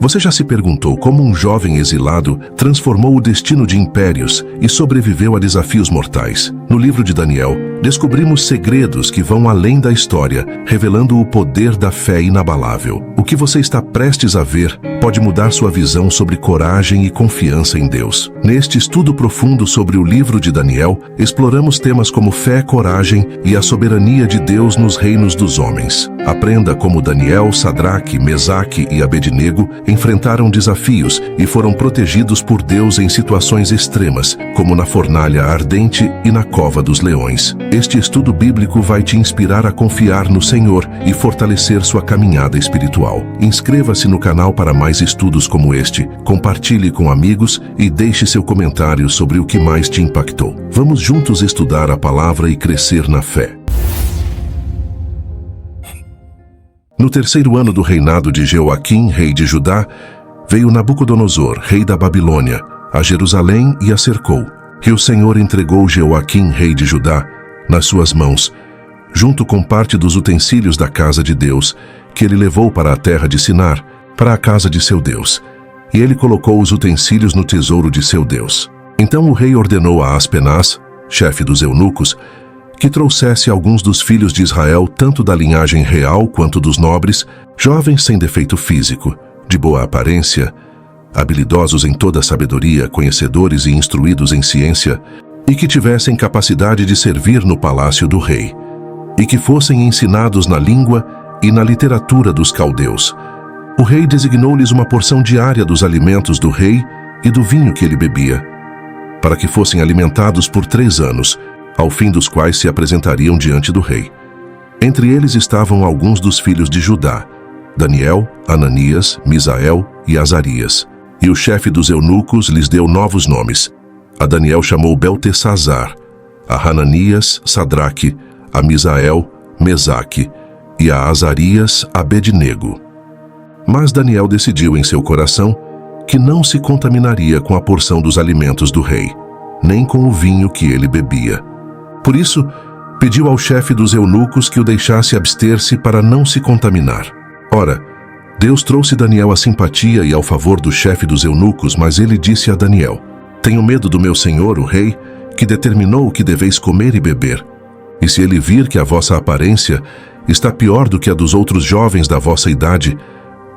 Você já se perguntou como um jovem exilado transformou o destino de impérios e sobreviveu a desafios mortais? No livro de Daniel, descobrimos segredos que vão além da história, revelando o poder da fé inabalável. O que você está prestes a ver pode mudar sua visão sobre coragem e confiança em Deus. Neste estudo profundo sobre o livro de Daniel, exploramos temas como fé, coragem e a soberania de Deus nos reinos dos homens. Aprenda como Daniel, Sadraque, Mesaque e Abednego enfrentaram desafios e foram protegidos por Deus em situações extremas, como na fornalha ardente e na cova dos leões. Este estudo bíblico vai te inspirar a confiar no Senhor e fortalecer sua caminhada espiritual. Inscreva-se no canal para mais estudos como este, compartilhe com amigos e deixe seu comentário sobre o que mais te impactou. Vamos juntos estudar a palavra e crescer na fé. No terceiro ano do reinado de Jeoaquim, rei de Judá, veio Nabucodonosor, rei da Babilônia, a Jerusalém e a cercou. E o Senhor entregou Jeoaquim, rei de Judá, nas suas mãos, junto com parte dos utensílios da casa de Deus, que ele levou para a terra de Sinar, para a casa de seu Deus. E ele colocou os utensílios no tesouro de seu Deus. Então o rei ordenou a Aspenaz, chefe dos eunucos, que trouxesse alguns dos filhos de Israel, tanto da linhagem real quanto dos nobres, jovens sem defeito físico, de boa aparência, habilidosos em toda sabedoria, conhecedores e instruídos em ciência, e que tivessem capacidade de servir no palácio do rei, e que fossem ensinados na língua e na literatura dos caldeus. O rei designou-lhes uma porção diária dos alimentos do rei e do vinho que ele bebia, para que fossem alimentados por 3 anos, ao fim dos quais se apresentariam diante do rei. Entre eles estavam alguns dos filhos de Judá, Daniel, Ananias, Misael e Azarias. E o chefe dos eunucos lhes deu novos nomes. A Daniel chamou Beltesazar, a Hananias, Sadraque, a Misael, Mesaque, e a Azarias, Abednego. Mas Daniel decidiu em seu coração que não se contaminaria com a porção dos alimentos do rei, nem com o vinho que ele bebia. Por isso, pediu ao chefe dos eunucos que o deixasse abster-se para não se contaminar. Ora, Deus trouxe Daniel à simpatia e ao favor do chefe dos eunucos, mas ele disse a Daniel: "Tenho medo do meu senhor, o rei, que determinou o que deveis comer e beber. E se ele vir que a vossa aparência está pior do que a dos outros jovens da vossa idade,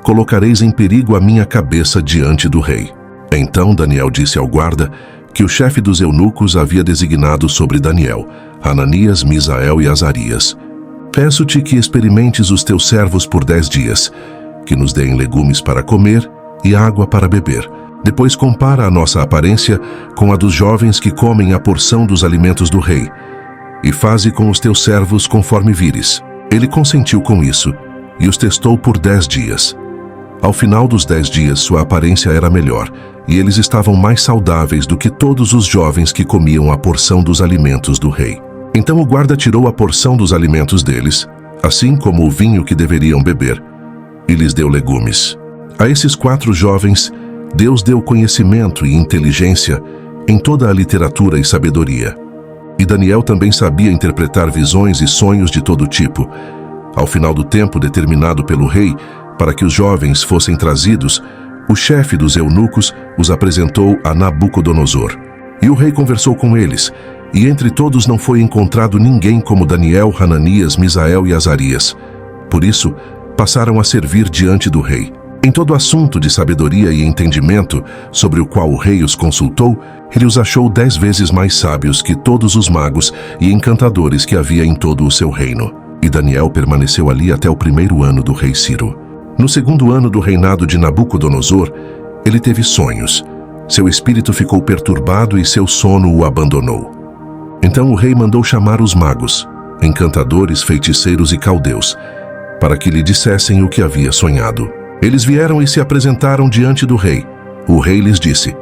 colocareis em perigo a minha cabeça diante do rei." Então Daniel disse ao guarda que o chefe dos eunucos havia designado sobre Daniel, Hananias, Misael e Azarias: "Peço-te que experimentes os teus servos por 10 dias, que nos deem legumes para comer e água para beber. Depois compara a nossa aparência com a dos jovens que comem a porção dos alimentos do rei, e faze com os teus servos conforme vires." Ele consentiu com isso, e os testou por 10 dias. Ao final dos 10 dias, sua aparência era melhor, e eles estavam mais saudáveis do que todos os jovens que comiam a porção dos alimentos do rei. Então o guarda tirou a porção dos alimentos deles, assim como o vinho que deveriam beber, e lhes deu legumes. A esses 4 jovens, Deus deu conhecimento e inteligência em toda a literatura e sabedoria. E Daniel também sabia interpretar visões e sonhos de todo tipo. Ao final do tempo determinado pelo rei, para que os jovens fossem trazidos, o chefe dos eunucos os apresentou a Nabucodonosor. E o rei conversou com eles, e entre todos não foi encontrado ninguém como Daniel, Hananias, Misael e Azarias. Por isso, passaram a servir diante do rei. Em todo assunto de sabedoria e entendimento, sobre o qual o rei os consultou, ele os achou 10 vezes mais sábios que todos os magos e encantadores que havia em todo o seu reino. E Daniel permaneceu ali até o 1º ano do rei Ciro. No 2º ano do reinado de Nabucodonosor, ele teve sonhos. Seu espírito ficou perturbado e seu sono o abandonou. Então o rei mandou chamar os magos, encantadores, feiticeiros e caldeus, para que lhe dissessem o que havia sonhado. Eles vieram e se apresentaram diante do rei. O rei lhes disse: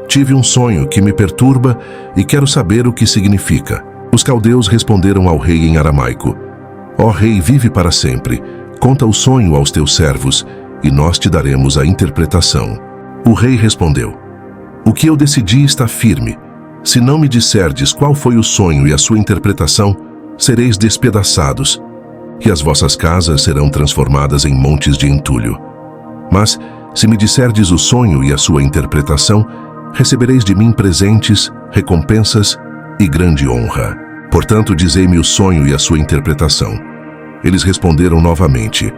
"Tive um sonho que me perturba e quero saber o que significa." Os caldeus responderam ao rei em aramaico: "Ó rei, vive para sempre. Conta o sonho aos teus servos, e nós te daremos a interpretação." O rei respondeu: "O que eu decidi está firme. Se não me disserdes qual foi o sonho e a sua interpretação, sereis despedaçados, e as vossas casas serão transformadas em montes de entulho. Mas, Se me disserdes o sonho e a sua interpretação, recebereis de mim presentes, recompensas e grande honra. Portanto, dizei-me o sonho e a sua interpretação. Eles responderam novamente: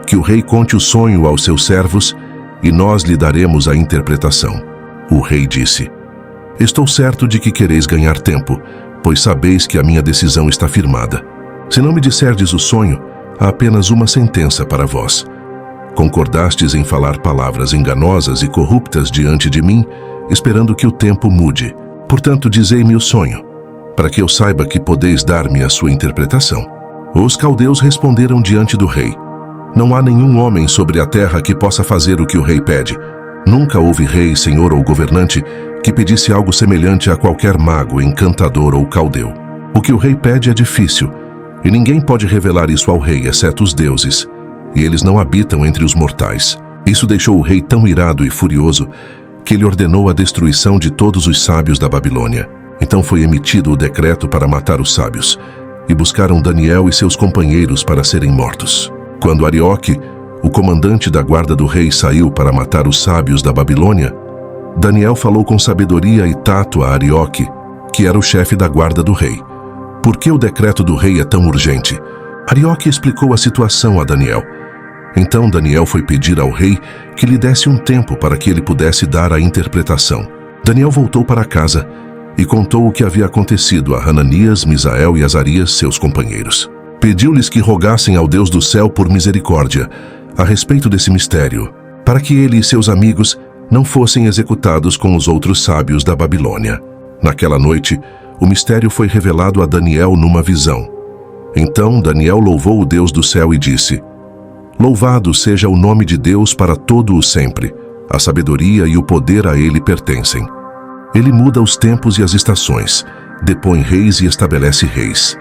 que o rei conte o sonho aos seus servos e nós lhe daremos a interpretação. O rei disse: estou certo de que quereis ganhar tempo, pois sabeis que a minha decisão está firmada. Se não me disserdes o sonho, há apenas uma sentença para vós. Concordastes em falar palavras enganosas e corruptas diante de mim, esperando que o tempo mude. Portanto, dizei-me o sonho, para que eu saiba que podeis dar-me a sua interpretação. Os caldeus responderam diante do rei: não há nenhum homem sobre a terra que possa fazer o que o rei pede. Nunca houve rei, senhor ou governante que pedisse algo semelhante a qualquer mago, encantador ou caldeu. O que o rei pede é difícil, e ninguém pode revelar isso ao rei, exceto os deuses, e eles não habitam entre os mortais. Isso deixou o rei tão irado e furioso que ele ordenou a destruição de todos os sábios da Babilônia. Então foi emitido o decreto para matar os sábios, e buscaram Daniel e seus companheiros para serem mortos. Quando Arioque, o comandante da guarda do rei, saiu para matar os sábios da Babilônia, Daniel falou com sabedoria e tato a Arioque, que era o chefe da guarda do rei. Por que o decreto do rei é tão urgente? Arioque explicou a situação a Daniel. Então Daniel foi pedir ao rei que lhe desse um tempo para que ele pudesse dar a interpretação. Daniel voltou para casa e contou o que havia acontecido a Hananias, Misael e Azarias, seus companheiros. Pediu-lhes que rogassem ao Deus do céu por misericórdia a respeito desse mistério, para que ele e seus amigos não fossem executados com os outros sábios da Babilônia. Naquela noite, o mistério foi revelado a Daniel numa visão. Então Daniel louvou o Deus do céu e disse: louvado seja o nome de Deus para todo o sempre. A sabedoria e o poder a ele pertencem. Ele muda os tempos e as estações, depõe reis e estabelece reis.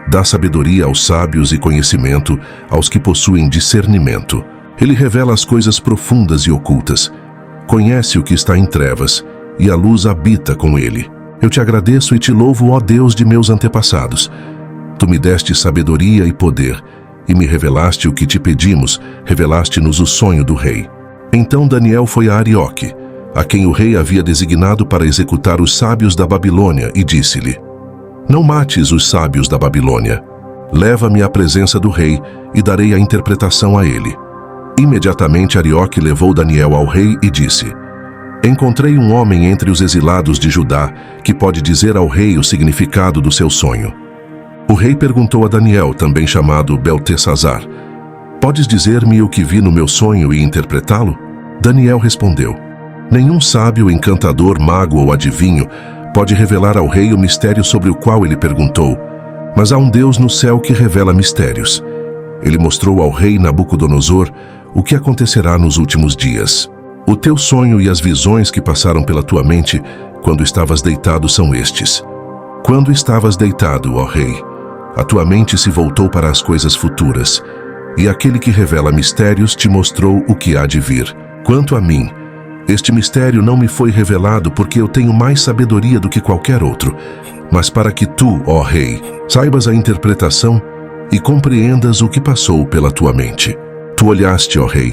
Dá sabedoria aos sábios e conhecimento aos que possuem discernimento. Ele revela as coisas profundas e ocultas. Conhece o que está em trevas, e a luz habita com ele. Eu te agradeço e te louvo, ó Deus de meus antepassados. Tu me deste sabedoria e poder, e me revelaste o que te pedimos, revelaste-nos o sonho do rei. Então Daniel foi a Arioque, a quem o rei havia designado para executar os sábios da Babilônia, e disse-lhe: não mates os sábios da Babilônia. Leva-me à presença do rei e darei a interpretação a ele. Imediatamente Arioque levou Daniel ao rei e disse: encontrei um homem entre os exilados de Judá que pode dizer ao rei o significado do seu sonho. O rei perguntou a Daniel, também chamado Beltesazar: podes dizer-me o que vi no meu sonho e interpretá-lo? Daniel respondeu: nenhum sábio, encantador, mago ou adivinho pode revelar ao rei o mistério sobre o qual ele perguntou, mas há um Deus no céu que revela mistérios. Ele mostrou ao rei Nabucodonosor o que acontecerá nos últimos dias. O teu sonho e as visões que passaram pela tua mente quando estavas deitado são estes. Quando estavas deitado, ó rei, a tua mente se voltou para as coisas futuras, e aquele que revela mistérios te mostrou o que há de vir. Quanto a mim, este mistério não me foi revelado porque eu tenho mais sabedoria do que qualquer outro, mas para que tu, ó rei, saibas a interpretação e compreendas o que passou pela tua mente. Tu olhaste, ó rei,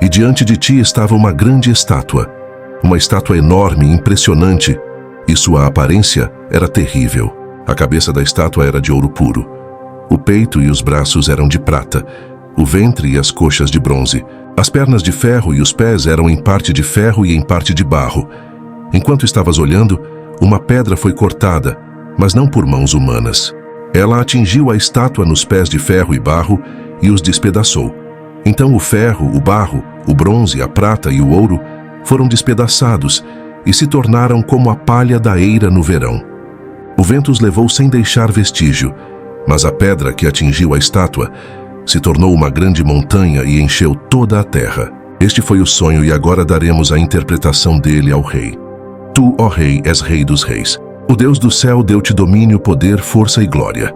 e diante de ti estava uma grande estátua, uma estátua enorme e impressionante, e sua aparência era terrível. A cabeça da estátua era de ouro puro. O peito e os braços eram de prata, o ventre e as coxas de bronze. As pernas de ferro e os pés eram em parte de ferro e em parte de barro. Enquanto estavas olhando, uma pedra foi cortada, mas não por mãos humanas. Ela atingiu a estátua nos pés de ferro e barro e os despedaçou. Então o ferro, o barro, o bronze, a prata e o ouro foram despedaçados e se tornaram como a palha da eira no verão. O vento os levou sem deixar vestígio, mas a pedra que atingiu a estátua se tornou uma grande montanha e encheu toda a terra. Este foi o sonho e agora daremos a interpretação dele ao rei. Tu, ó rei, és rei dos reis. O Deus do céu deu-te domínio, poder, força e glória.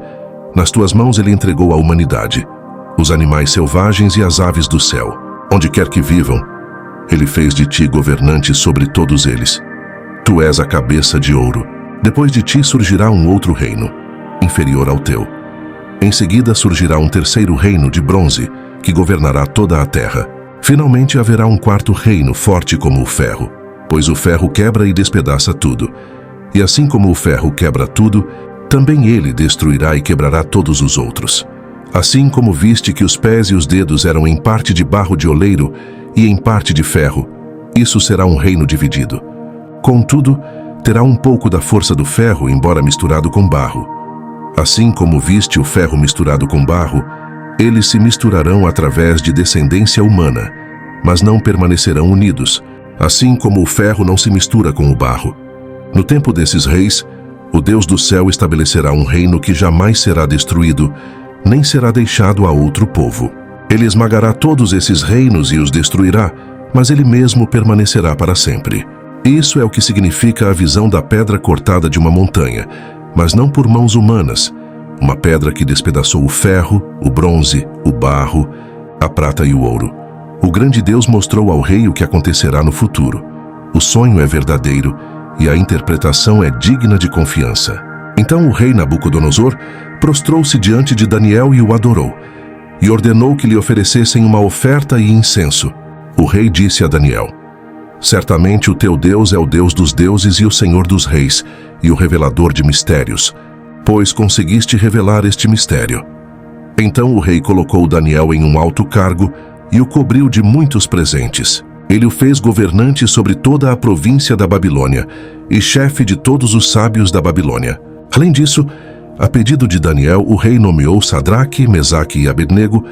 Nas tuas mãos ele entregou a humanidade, os animais selvagens e as aves do céu. Onde quer que vivam, ele fez de ti governante sobre todos eles. Tu és a cabeça de ouro. Depois de ti surgirá um outro reino, inferior ao teu. Em seguida surgirá um terceiro reino de bronze, que governará toda a terra. Finalmente haverá um quarto reino forte como o ferro, pois o ferro quebra e despedaça tudo. E assim como o ferro quebra tudo, também ele destruirá e quebrará todos os outros. Assim como viste que os pés e os dedos eram em parte de barro de oleiro e em parte de ferro, isso será um reino dividido. Contudo, terá um pouco da força do ferro, embora misturado com barro. Assim como viste o ferro misturado com barro, eles se misturarão através de descendência humana, mas não permanecerão unidos, assim como o ferro não se mistura com o barro. No tempo desses reis, o Deus do céu estabelecerá um reino que jamais será destruído, nem será deixado a outro povo. Ele esmagará todos esses reinos e os destruirá, mas ele mesmo permanecerá para sempre. Isso é o que significa a visão da pedra cortada de uma montanha, mas não por mãos humanas, uma pedra que despedaçou o ferro, o bronze, o barro, a prata e o ouro. O grande Deus mostrou ao rei o que acontecerá no futuro. O sonho é verdadeiro e a interpretação é digna de confiança. Então o rei Nabucodonosor prostrou-se diante de Daniel e o adorou, e ordenou que lhe oferecessem uma oferta e incenso. O rei disse a Daniel: certamente o teu Deus é o Deus dos deuses e o Senhor dos reis, e o revelador de mistérios, pois conseguiste revelar este mistério. Então o rei colocou Daniel em um alto cargo e o cobriu de muitos presentes. Ele o fez governante sobre toda a província da Babilônia e chefe de todos os sábios da Babilônia. Além disso, a pedido de Daniel, o rei nomeou Sadraque, Mesaque e Abednego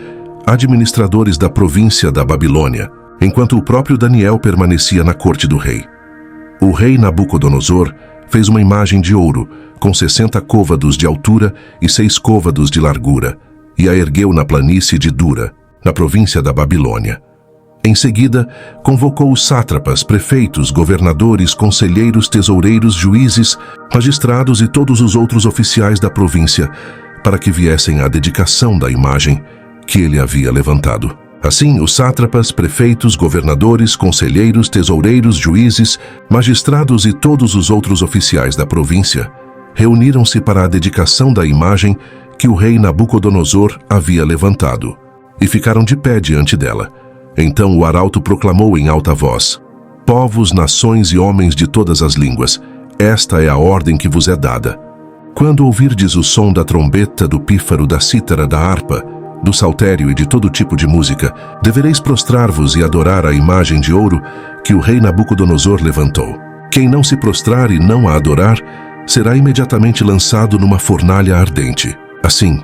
administradores da província da Babilônia, enquanto o próprio Daniel permanecia na corte do rei. O rei Nabucodonosor fez uma imagem de ouro, com 60 côvados de altura e 6 côvados de largura, e a ergueu na planície de Dura, na província da Babilônia. Em seguida, convocou os sátrapas, prefeitos, governadores, conselheiros, tesoureiros, juízes, magistrados e todos os outros oficiais da província, para que viessem à dedicação da imagem que ele havia levantado. Assim, os sátrapas, prefeitos, governadores, conselheiros, tesoureiros, juízes, magistrados e todos os outros oficiais da província reuniram-se para a dedicação da imagem que o rei Nabucodonosor havia levantado, e ficaram de pé diante dela. Então o arauto proclamou em alta voz: povos, nações e homens de todas as línguas, esta é a ordem que vos é dada. Quando ouvirdes o som da trombeta, do pífaro, da cítara, da harpa, do saltério e de todo tipo de música, devereis prostrar-vos e adorar a imagem de ouro que o rei Nabucodonosor levantou. Quem não se prostrar e não a adorar, será imediatamente lançado numa fornalha ardente. Assim,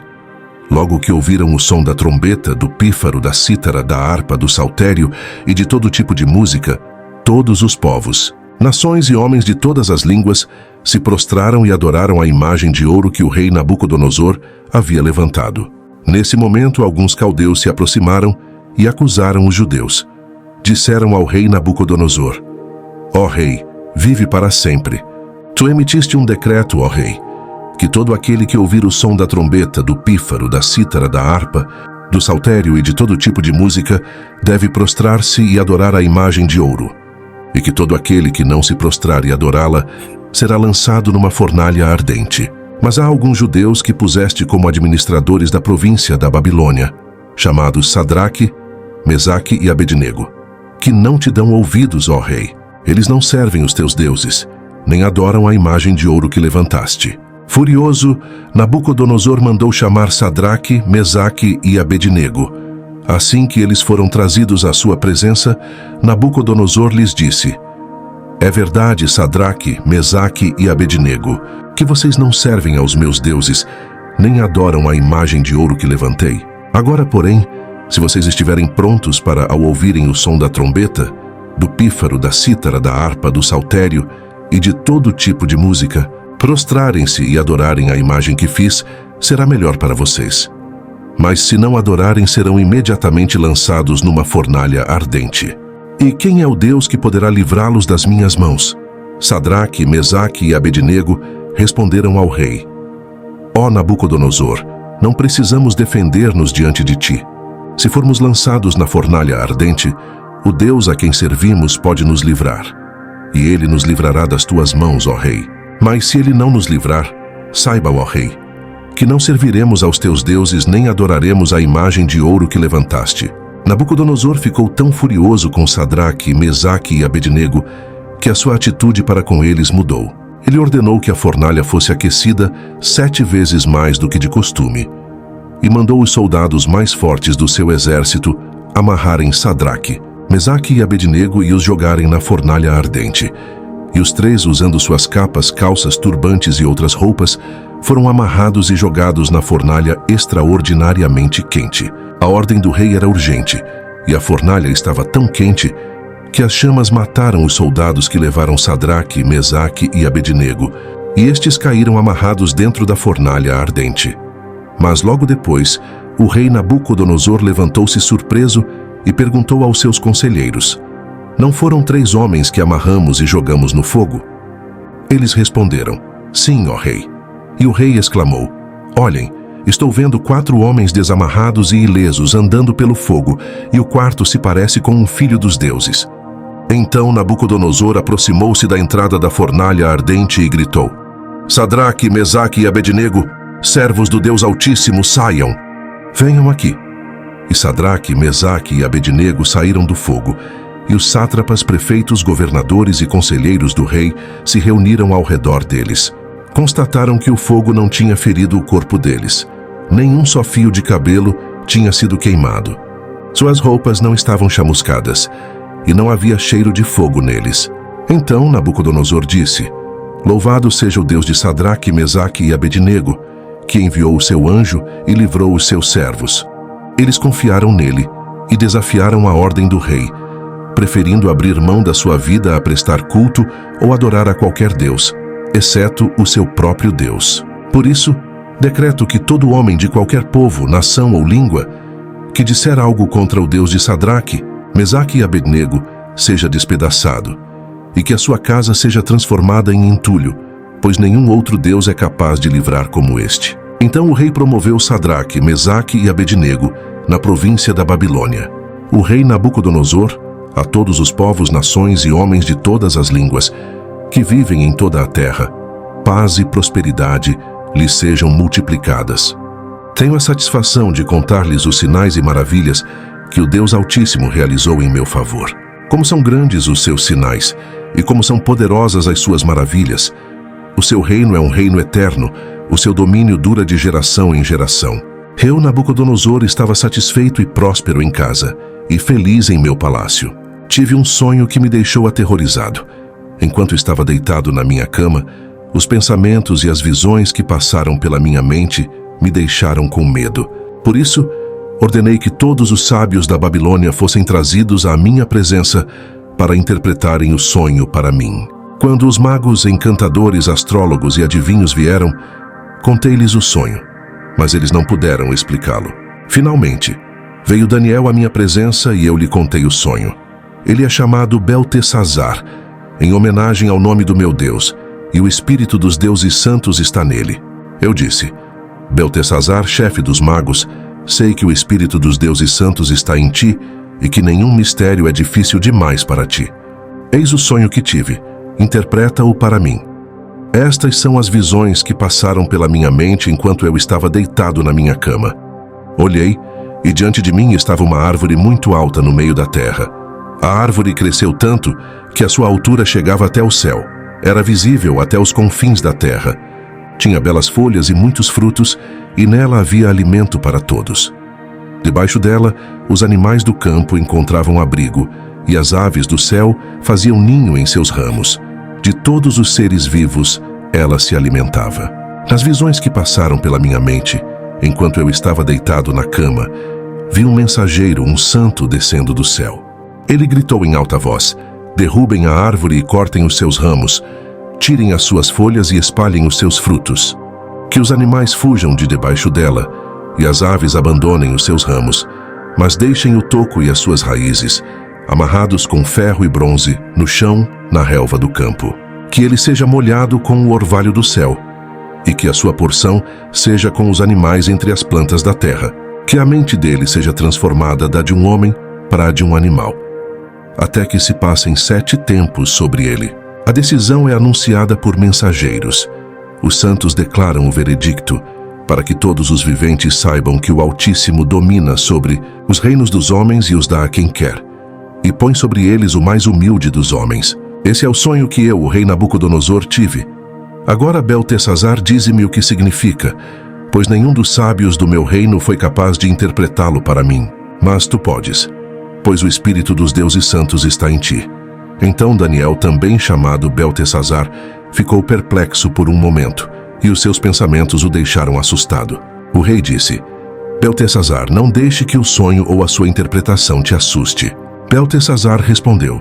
logo que ouviram o som da trombeta, do pífaro, da cítara, da harpa, do saltério e de todo tipo de música, todos os povos, nações e homens de todas as línguas se prostraram e adoraram a imagem de ouro que o rei Nabucodonosor havia levantado. Nesse momento, alguns caldeus se aproximaram e acusaram os judeus. Disseram ao rei Nabucodonosor: ó rei, vive para sempre. Tu emitiste um decreto, ó rei, que todo aquele que ouvir o som da trombeta, do pífaro, da cítara, da harpa, do saltério e de todo tipo de música, deve prostrar-se e adorar a imagem de ouro, e que todo aquele que não se prostrar e adorá-la será lançado numa fornalha ardente. Mas há alguns judeus que puseste como administradores da província da Babilônia, chamados Sadraque, Mesaque e Abednego, que não te dão ouvidos, ó rei. Eles não servem os teus deuses, nem adoram a imagem de ouro que levantaste. Furioso, Nabucodonosor mandou chamar Sadraque, Mesaque e Abednego. Assim que eles foram trazidos à sua presença, Nabucodonosor lhes disse: é verdade, Sadraque, Mesaque e Abednego, que vocês não servem aos meus deuses, nem adoram a imagem de ouro que levantei. Agora, porém, se vocês estiverem prontos para, ao ouvirem o som da trombeta, do pífaro, da cítara, da harpa, do saltério e de todo tipo de música, prostrarem-se e adorarem a imagem que fiz, será melhor para vocês. Mas se não adorarem, serão imediatamente lançados numa fornalha ardente. E quem é o Deus que poderá livrá-los das minhas mãos? Sadraque, Mesaque e Abednego responderam ao rei: ó Nabucodonosor, não precisamos defender-nos diante de ti. Se formos lançados na fornalha ardente, o Deus a quem servimos pode nos livrar, e ele nos livrará das tuas mãos, ó rei. Mas se ele não nos livrar, saiba, ó rei, que não serviremos aos teus deuses nem adoraremos a imagem de ouro que levantaste. Nabucodonosor ficou tão furioso com Sadraque, Mesaque e Abednego que a sua atitude para com eles mudou. Ele ordenou que a fornalha fosse aquecida 7 vezes mais do que de costume e mandou os soldados mais fortes do seu exército amarrarem Sadraque, Mesaque e Abednego e os jogarem na fornalha ardente. E os 3, usando suas capas, calças, turbantes e outras roupas, foram amarrados e jogados na fornalha extraordinariamente quente. A ordem do rei era urgente, e a fornalha estava tão quente que as chamas mataram os soldados que levaram Sadraque, Mesaque e Abednego, e estes caíram amarrados dentro da fornalha ardente. Mas logo depois, o rei Nabucodonosor levantou-se surpreso e perguntou aos seus conselheiros: "Não foram 3 homens que amarramos e jogamos no fogo?" Eles responderam: "Sim, ó rei." E o rei exclamou: "Olhem, estou vendo 4 homens desamarrados e ilesos andando pelo fogo, e o quarto se parece com um filho dos deuses." Então Nabucodonosor aproximou-se da entrada da fornalha ardente e gritou: "Sadraque, Mesaque e Abednego, servos do Deus Altíssimo, saiam! Venham aqui." E Sadraque, Mesaque e Abednego saíram do fogo, e os sátrapas, prefeitos, governadores e conselheiros do rei se reuniram ao redor deles. Constataram que o fogo não tinha ferido o corpo deles. Nenhum só fio de cabelo tinha sido queimado. Suas roupas não estavam chamuscadas, e não havia cheiro de fogo neles. Então Nabucodonosor disse: "Louvado seja o Deus de Sadraque, Mesaque e Abednego, que enviou o seu anjo e livrou os seus servos." Eles confiaram nele e desafiaram a ordem do rei, preferindo abrir mão da sua vida a prestar culto ou adorar a qualquer deus, exceto o seu próprio Deus. Por isso, decreto que todo homem de qualquer povo, nação ou língua que disser algo contra o Deus de Sadraque, Mesaque e Abednego seja despedaçado, e que a sua casa seja transformada em entulho, pois nenhum outro Deus é capaz de livrar como este. Então o rei promoveu Sadraque, Mesaque e Abednego na província da Babilônia. O rei Nabucodonosor, a todos os povos, nações e homens de todas as línguas que vivem em toda a terra, paz e prosperidade lhes sejam multiplicadas. Tenho a satisfação de contar-lhes os sinais e maravilhas que o Deus Altíssimo realizou em meu favor. Como são grandes os seus sinais, e como são poderosas as suas maravilhas. O seu reino é um reino eterno, o seu domínio dura de geração em geração. Eu, Nabucodonosor, estava satisfeito e próspero em casa, e feliz em meu palácio. Tive um sonho que me deixou aterrorizado. Enquanto estava deitado na minha cama, os pensamentos e as visões que passaram pela minha mente me deixaram com medo. Por isso, ordenei que todos os sábios da Babilônia fossem trazidos à minha presença para interpretarem o sonho para mim. Quando os magos, encantadores, astrólogos e adivinhos vieram, contei-lhes o sonho, mas eles não puderam explicá-lo. Finalmente, veio Daniel à minha presença e eu lhe contei o sonho. Ele é chamado Beltesazar, em homenagem ao nome do meu Deus, e o espírito dos deuses santos está nele. Eu disse: "Beltesazar, chefe dos magos, sei que o espírito dos deuses santos está em ti e que nenhum mistério é difícil demais para ti. Eis o sonho que tive, interpreta-o para mim." Estas são as visões que passaram pela minha mente enquanto eu estava deitado na minha cama. Olhei, e diante de mim estava uma árvore muito alta no meio da terra. A árvore cresceu tanto que a sua altura chegava até o céu. Era visível até os confins da terra. Tinha belas folhas e muitos frutos, e nela havia alimento para todos. Debaixo dela, os animais do campo encontravam abrigo, e as aves do céu faziam ninho em seus ramos. De todos os seres vivos, ela se alimentava. Nas visões que passaram pela minha mente, enquanto eu estava deitado na cama, vi um mensageiro, um santo, descendo do céu. Ele gritou em alta voz: "Derrubem a árvore e cortem os seus ramos, tirem as suas folhas e espalhem os seus frutos. Que os animais fujam de debaixo dela, e as aves abandonem os seus ramos, mas deixem o toco e as suas raízes, amarrados com ferro e bronze, no chão, na relva do campo. Que ele seja molhado com o orvalho do céu, e que a sua porção seja com os animais entre as plantas da terra. Que a mente dele seja transformada da de um homem para a de um animal, até que se passem 7 tempos sobre ele. A decisão é anunciada por mensageiros. Os santos declaram o veredicto, para que todos os viventes saibam que o Altíssimo domina sobre os reinos dos homens e os dá a quem quer, e põe sobre eles o mais humilde dos homens. Esse é o sonho que eu, o rei Nabucodonosor, tive. Agora Beltesazar, dize-me o que significa, pois nenhum dos sábios do meu reino foi capaz de interpretá-lo para mim. Mas tu podes, pois o Espírito dos deuses santos está em ti. Então Daniel, também chamado Beltesazar, ficou perplexo por um momento, e os seus pensamentos o deixaram assustado. O rei disse: Beltesazar, não deixe que o sonho ou a sua interpretação te assuste. Beltesazar respondeu: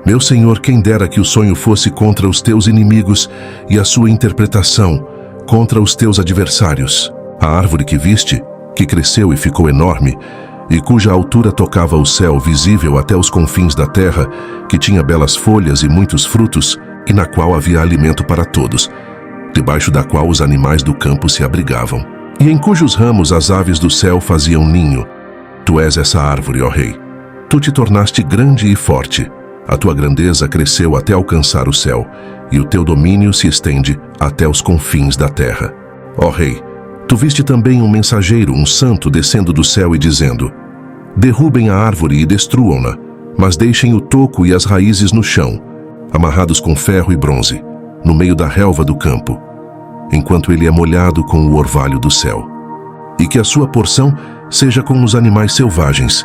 Meu senhor, quem dera que o sonho fosse contra os teus inimigos e a sua interpretação contra os teus adversários. A árvore que viste, que cresceu e ficou enorme, e cuja altura tocava o céu, visível até os confins da terra, que tinha belas folhas e muitos frutos, e na qual havia alimento para todos, debaixo da qual os animais do campo se abrigavam, e em cujos ramos as aves do céu faziam ninho. Tu és essa árvore, ó rei. Tu te tornaste grande e forte. A tua grandeza cresceu até alcançar o céu, e o teu domínio se estende até os confins da terra. Ó rei, tu viste também um mensageiro, um santo, descendo do céu e dizendo: Derrubem a árvore e destruam-na, mas deixem o toco e as raízes no chão, amarrados com ferro e bronze, no meio da relva do campo, enquanto ele é molhado com o orvalho do céu. E que a sua porção seja com os animais selvagens,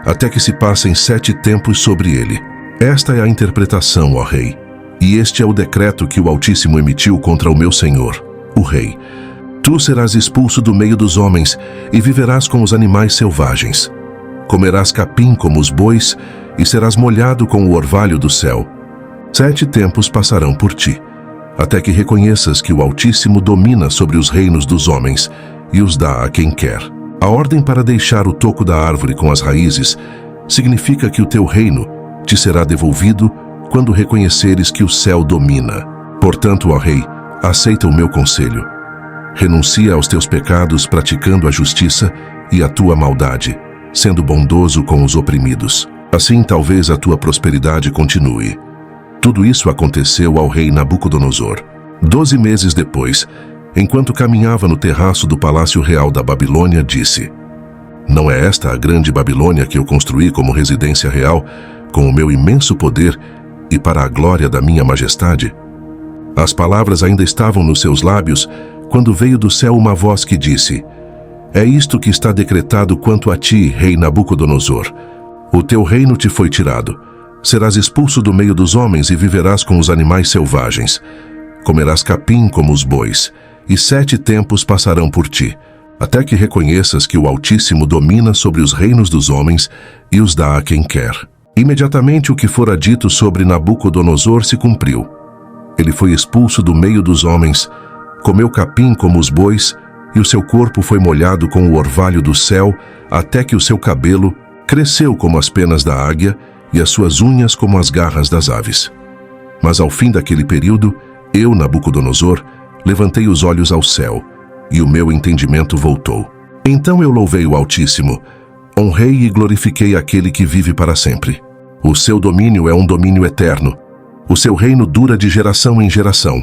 até que se passem 7 tempos sobre ele. Esta é a interpretação, ó rei, e este é o decreto que o Altíssimo emitiu contra o meu senhor, o rei. Tu serás expulso do meio dos homens e viverás com os animais selvagens. Comerás capim como os bois e serás molhado com o orvalho do céu. 7 tempos passarão por ti, até que reconheças que o Altíssimo domina sobre os reinos dos homens e os dá a quem quer. A ordem para deixar o toco da árvore com as raízes significa que o teu reino te será devolvido quando reconheceres que o céu domina. Portanto, ó rei, aceita o meu conselho. Renuncia aos teus pecados praticando a justiça e a tua maldade, sendo bondoso com os oprimidos. Assim talvez a tua prosperidade continue. Tudo isso aconteceu ao rei Nabucodonosor. 12 meses depois, enquanto caminhava no terraço do palácio real da Babilônia, disse: Não é esta a grande Babilônia que eu construí como residência real, com o meu imenso poder e para a glória da minha majestade? As palavras ainda estavam nos seus lábios, quando veio do céu uma voz que disse: É isto que está decretado quanto a ti, rei Nabucodonosor. O teu reino te foi tirado. Serás expulso do meio dos homens e viverás com os animais selvagens. Comerás capim como os bois, e 7 tempos passarão por ti, até que reconheças que o Altíssimo domina sobre os reinos dos homens e os dá a quem quer. Imediatamente o que fora dito sobre Nabucodonosor se cumpriu. Ele foi expulso do meio dos homens, comeu capim como os bois, e o seu corpo foi molhado com o orvalho do céu, até que o seu cabelo cresceu como as penas da águia e as suas unhas como as garras das aves. Mas ao fim daquele período, eu, Nabucodonosor, levantei os olhos ao céu, e o meu entendimento voltou. Então eu louvei o Altíssimo, honrei e glorifiquei aquele que vive para sempre. O seu domínio é um domínio eterno. O seu reino dura de geração em geração.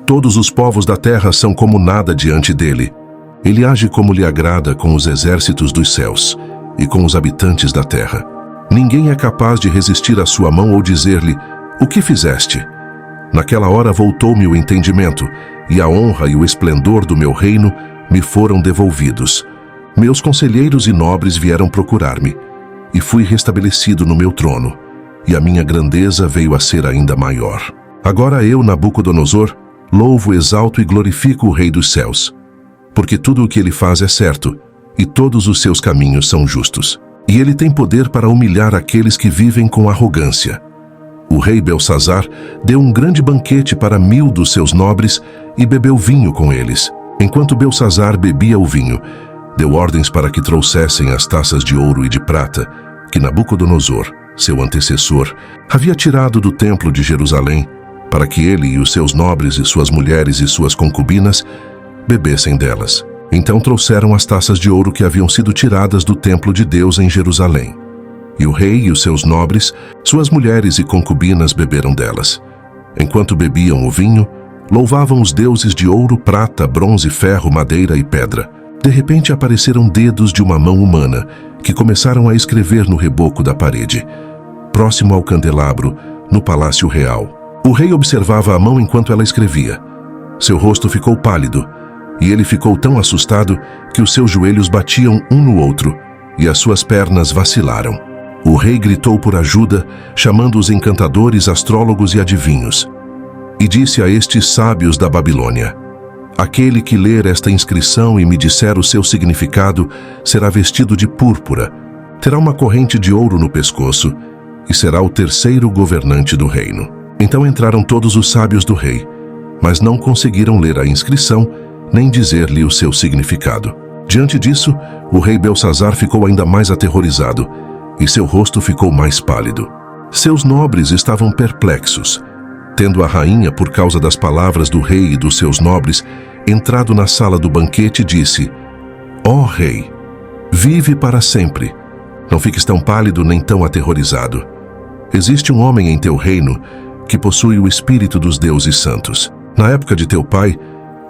Todos os povos da terra são como nada diante dele. Ele age como lhe agrada com os exércitos dos céus e com os habitantes da terra. Ninguém é capaz de resistir à sua mão ou dizer-lhe: O que fizeste? Naquela hora voltou-me o entendimento, e a honra e o esplendor do meu reino me foram devolvidos. Meus conselheiros e nobres vieram procurar-me, e fui restabelecido no meu trono, e a minha grandeza veio a ser ainda maior. Agora eu, Nabucodonosor, louvo, exalto e glorifico o Rei dos céus, porque tudo o que ele faz é certo, e todos os seus caminhos são justos. E ele tem poder para humilhar aqueles que vivem com arrogância. O rei Belsazar deu um grande banquete para 1000 dos seus nobres e bebeu vinho com eles. Enquanto Belsazar bebia o vinho, deu ordens para que trouxessem as taças de ouro e de prata que Nabucodonosor, seu antecessor, havia tirado do templo de Jerusalém, para que ele e os seus nobres e suas mulheres e suas concubinas bebessem delas. Então trouxeram as taças de ouro que haviam sido tiradas do templo de Deus em Jerusalém. E o rei e os seus nobres, suas mulheres e concubinas beberam delas. Enquanto bebiam o vinho, Louvavam os deuses de ouro, prata, bronze, ferro, madeira e pedra. De repente apareceram dedos de uma mão humana, que começaram a escrever no reboco da parede, próximo ao candelabro, no palácio real. O rei observava a mão enquanto ela escrevia. Seu rosto ficou pálido, e ele ficou tão assustado que os seus joelhos batiam um no outro, e as suas pernas vacilaram. O rei gritou por ajuda, chamando os encantadores, astrólogos e adivinhos. E disse a estes sábios da Babilônia: aquele que ler esta inscrição e me disser o seu significado será vestido de púrpura, terá uma corrente de ouro no pescoço e será o terceiro governante do reino. Então entraram todos os sábios do rei, mas não conseguiram ler a inscrição nem dizer-lhe o seu significado. Diante disso, o rei Belsazar ficou ainda mais aterrorizado e seu rosto ficou mais pálido. Seus nobres estavam perplexos, tendo a rainha, por causa das palavras do rei e dos seus nobres, entrado na sala do banquete, disse: ó rei, vive para sempre. Não fiques tão pálido nem tão aterrorizado. Existe um homem em teu reino que possui o espírito dos deuses santos. Na época de teu pai,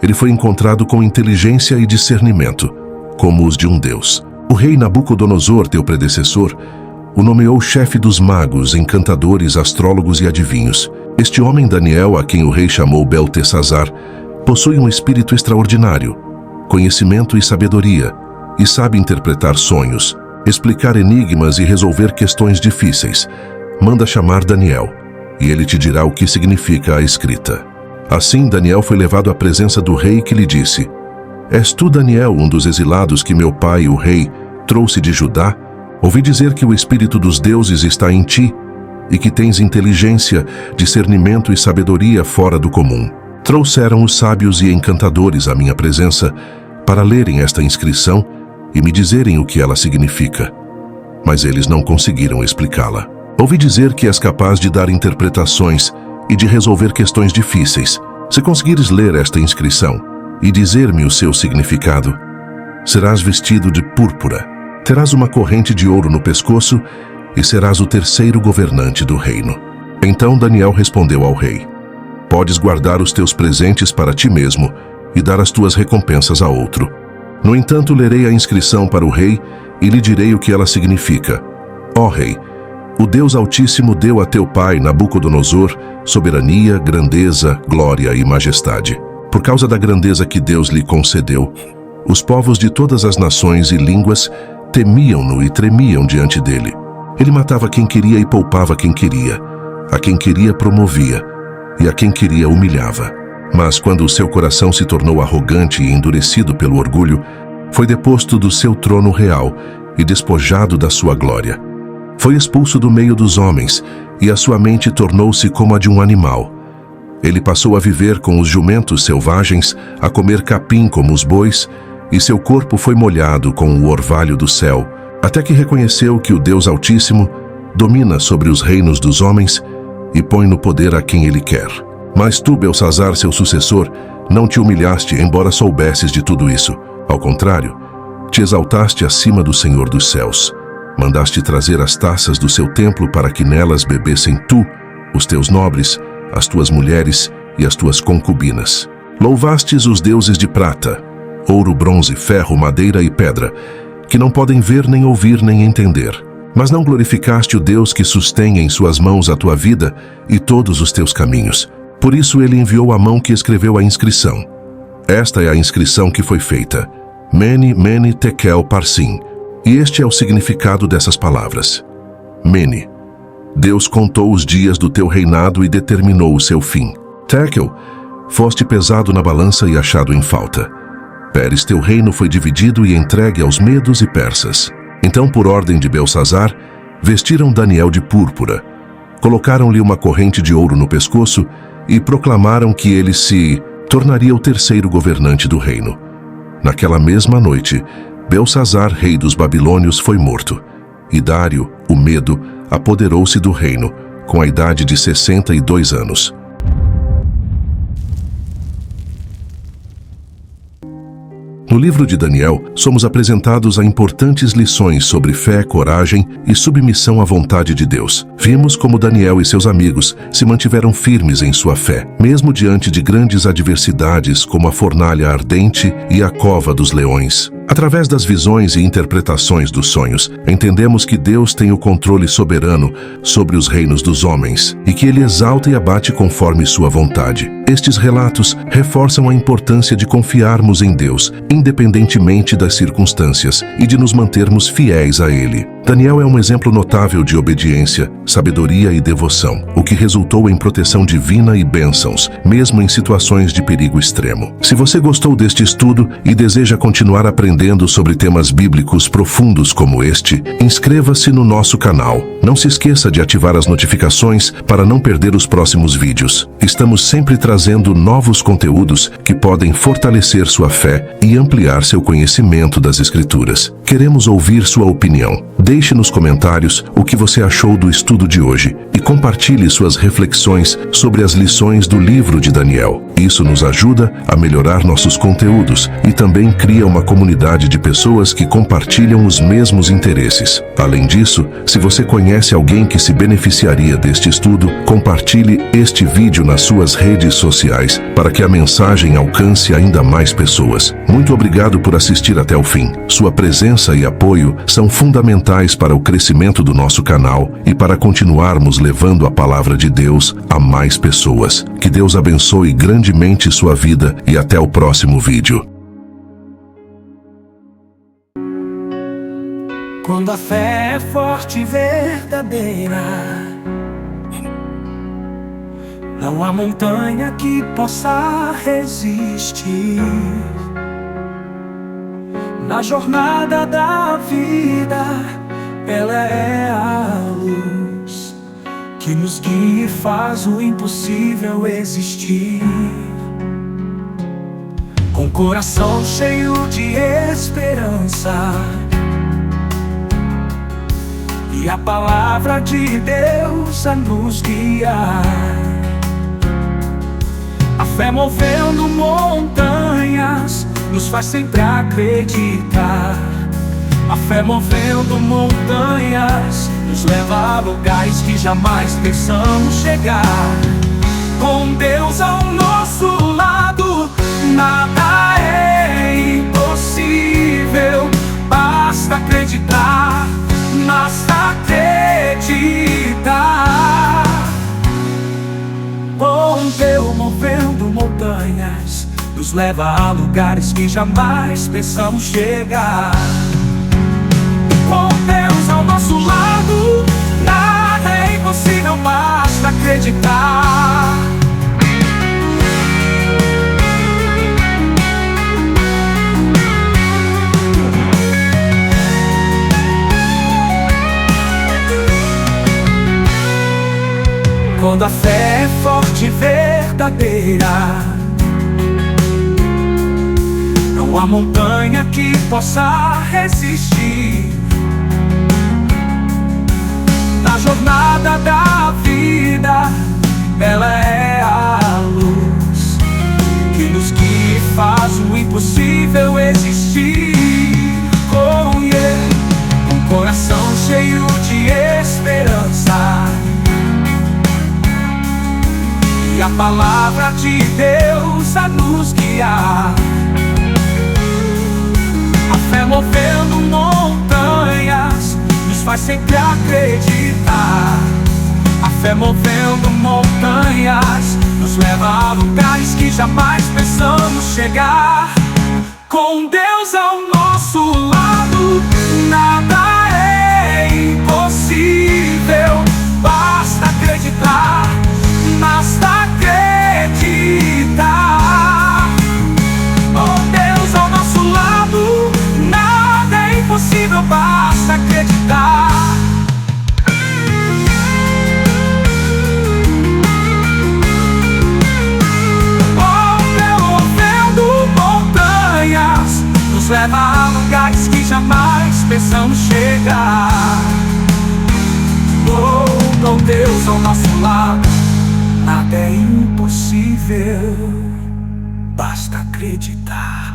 ele foi encontrado com inteligência e discernimento, como os de um deus. O rei Nabucodonosor, teu predecessor, o nomeou chefe dos magos, encantadores, astrólogos e adivinhos. Este homem Daniel, a quem o rei chamou Beltesazar, possui um espírito extraordinário, conhecimento e sabedoria, e sabe interpretar sonhos, explicar enigmas e resolver questões difíceis. Manda chamar Daniel, e ele te dirá o que significa a escrita. Assim, Daniel foi levado à presença do rei, que lhe disse: és tu, Daniel, um dos exilados que meu pai, o rei, trouxe de Judá? Ouvi dizer que o espírito dos deuses está em ti e que tens inteligência, discernimento e sabedoria fora do comum. Trouxeram os sábios e encantadores à minha presença para lerem esta inscrição e me dizerem o que ela significa, mas eles não conseguiram explicá-la. Ouvi dizer que és capaz de dar interpretações e de resolver questões difíceis. Se conseguires ler esta inscrição e dizer-me o seu significado, serás vestido de púrpura, terás uma corrente de ouro no pescoço e serás o terceiro governante do reino. Então Daniel respondeu ao rei: podes guardar os teus presentes para ti mesmo e dar as tuas recompensas a outro. No entanto, lerei a inscrição para o rei e lhe direi o que ela significa. Ó rei, o Deus Altíssimo deu a teu pai, Nabucodonosor, soberania, grandeza, glória e majestade. Por causa da grandeza que Deus lhe concedeu, os povos de todas as nações e línguas temiam-no e tremiam diante dele. Ele matava quem queria e poupava quem queria. A quem queria promovia, e a quem queria humilhava. Mas quando o seu coração se tornou arrogante e endurecido pelo orgulho, foi deposto do seu trono real e despojado da sua glória. Foi expulso do meio dos homens, e a sua mente tornou-se como a de um animal. Ele passou a viver com os jumentos selvagens, a comer capim como os bois, e seu corpo foi molhado com o orvalho do céu, até que reconheceu que o Deus Altíssimo domina sobre os reinos dos homens e põe no poder a quem ele quer. Mas tu, Belsazar, seu sucessor, não te humilhaste, embora soubesses de tudo isso. Ao contrário, te exaltaste acima do Senhor dos céus. Mandaste trazer as taças do seu templo para que nelas bebessem tu, os teus nobres, as tuas mulheres e as tuas concubinas. Louvastes os deuses de prata, ouro, bronze, ferro, madeira e pedra, que não podem ver, nem ouvir, nem entender. Mas não glorificaste o Deus que sustém em suas mãos a tua vida e todos os teus caminhos. Por isso ele enviou a mão que escreveu a inscrição. Esta é a inscrição que foi feita: Mene, Mene, Tekel, Parsim. E este é o significado dessas palavras. Mene: Deus contou os dias do teu reinado e determinou o seu fim. Tekel: foste pesado na balança e achado em falta. Peres: teu reino foi dividido e entregue aos medos e persas. Então, por ordem de Belsazar, vestiram Daniel de púrpura, colocaram-lhe uma corrente de ouro no pescoço e proclamaram que ele se tornaria o terceiro governante do reino. Naquela mesma noite, Belsazar, rei dos babilônios, foi morto, e Dário, o Medo, apoderou-se do reino, com a idade de 62 anos. No livro de Daniel, somos apresentados a importantes lições sobre fé, coragem e submissão à vontade de Deus. Vimos como Daniel e seus amigos se mantiveram firmes em sua fé, mesmo diante de grandes adversidades como a fornalha ardente e a cova dos leões. Através das visões e interpretações dos sonhos, entendemos que Deus tem o controle soberano sobre os reinos dos homens e que Ele exalta e abate conforme sua vontade. Estes relatos reforçam a importância de confiarmos em Deus, independentemente das circunstâncias, e de nos mantermos fiéis a Ele. Daniel é um exemplo notável de obediência, sabedoria e devoção, o que resultou em proteção divina e bênçãos, mesmo em situações de perigo extremo. Se você gostou deste estudo e deseja continuar aprendendo sobre temas bíblicos profundos como este, inscreva-se no nosso canal. Não se esqueça de ativar as notificações para não perder os próximos vídeos. Estamos sempre trazendo novos conteúdos que podem fortalecer sua fé e ampliar seu conhecimento das Escrituras. Queremos ouvir sua opinião. Deixe nos comentários o que você achou do estudo de hoje e compartilhe suas reflexões sobre as lições do livro de Daniel. Isso nos ajuda a melhorar nossos conteúdos e também cria uma comunidade de pessoas que compartilham os mesmos interesses. Além disso, se você conhece alguém que se beneficiaria deste estudo, compartilhe este vídeo nas suas redes sociais para que a mensagem alcance ainda mais pessoas. Muito obrigado por assistir até o fim. Sua presença e apoio são fundamentais para o crescimento do nosso canal e para continuarmos levando a palavra de Deus a mais pessoas. Que Deus abençoe grandemente sua vida e até o próximo vídeo. Quando a fé é forte e verdadeira, não há montanha que possa resistir. Na jornada da vida, ela é a luz que nos guia e faz o impossível existir. Com coração cheio de esperança e a palavra de Deus a nos guiar, a fé movendo montanhas nos faz sempre acreditar. A fé movendo montanhas nos leva a lugares que jamais pensamos chegar. Com Deus ao nosso lado, nada é impossível. Basta acreditar, basta acreditar. Com Deus movendo montanhas nos leva a lugares que jamais pensamos chegar. Com Deus ao nosso lado, nada é impossível, basta acreditar. Quando a fé é forte e verdadeira, não há montanha que possa resistir. Na jornada da vida, ela é a luz que nos guia e faz o impossível existir. Com um coração cheio de esperança e a palavra de Deus a nos guiar, a fé movendo montanhas nos faz sempre acreditar. A fé movendo montanhas nos leva a lugares que jamais pensamos chegar. Com Deus ao nosso lado, nada é impossível. Basta acreditar, basta acreditar. Com Deus ao nosso lado, nada é impossível, basta acreditar. Movendo montanhas nos leva a lugares que jamais pensamos chegar. Com Deus ao nosso lado, nada é impossível, basta acreditar.